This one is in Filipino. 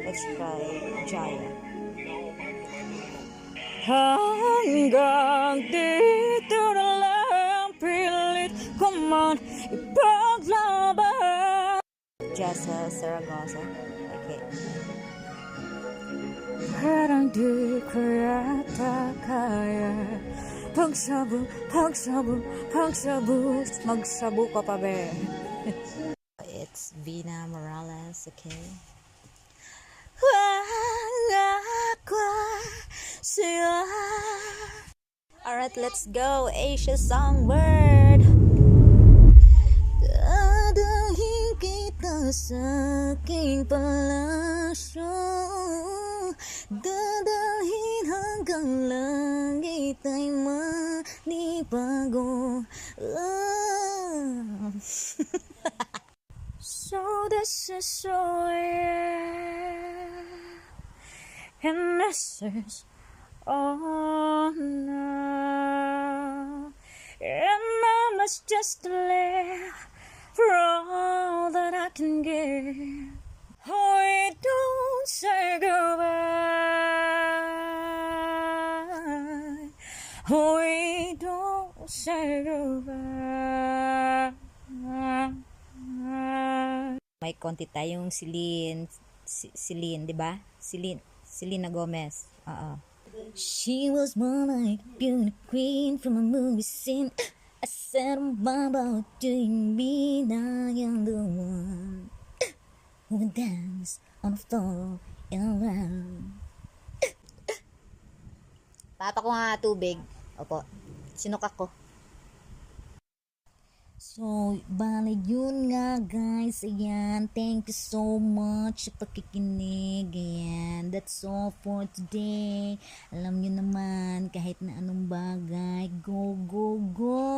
Let's try Jaya. Hanggang dito na lang, pilit ko man ipaglaban. Jessa Saragosa. Okay. Parang di ko yata kaya pagsabu, magsabu ka pa be. It's Vina Morales, okay? Alright, let's go. Asia Songbird. Dadahin kita sa aking palasyo, dadalhin hanggang langit ay manibago. So this is so real, and this is all now, and I must just live for all that I can give. Oh, we don't say goodbye. Oh, we don't say goodbye. May konti tayong Celine, di ba? Selena Gomez. She was more like a beauty queen from a movie scene. I said, "What about doing me? Now you're the one who would dance on the floor around." Papa ko nga tubig. Opo. Sinukak ko. So, bale yun nga guys. Ayan. Thank you so much sa pakikinig. Ayan. That's all for today. Alam nyo naman, kahit na anong bagay, go, go, go!